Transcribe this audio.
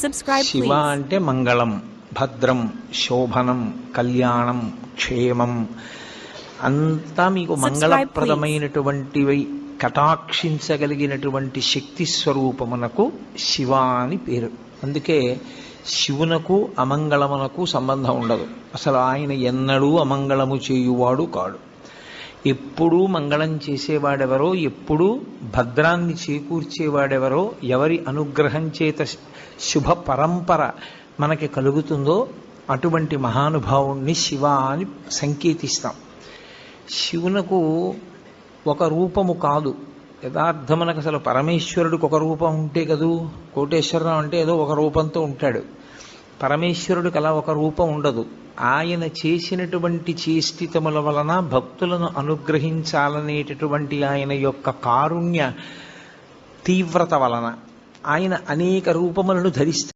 Subscribe, Shiva please. అంటే మంగళం, భద్రం, శోభనం, కళ్యాణం, క్షేమం అంతా మీకు మంగళప్రదమైనటువంటివి కటాక్షించగలిగినటువంటి శక్తి స్వరూపమునకు శివ అని పేరు. అందుకే శివునకు అమంగళమునకు సంబంధం ఉండదు. అసలు ఆయన ఎన్నడూ అమంగళము చేయువాడు కాడు. ఎప్పుడూ మంగళం చేసేవాడెవరో, ఎప్పుడూ భద్రాన్ని చేకూర్చేవాడెవరో, ఎవరి అనుగ్రహం చేత శుభ పరంపర మనకి కలుగుతుందో అటువంటి మహానుభావుణ్ణి శివ అని సంకేతిస్తాం. శివునకు ఒక రూపము కాదు, యథార్థమునకు అసలు పరమేశ్వరుడికి ఒక రూపం ఉంటే కదూ. కోటేశ్వరరావు అంటే ఏదో ఒక రూపంతో ఉంటాడు. పరమేశ్వరుడికి అలా ఒక రూపం ఉండదు. ఆయన చేసినటువంటి చేష్టితముల వలన భక్తులను అనుగ్రహించాలనేటటువంటి ఆయన యొక్క కారుణ్య తీవ్రత వలన ఆయన అనేక రూపములను ధరిస్తారు.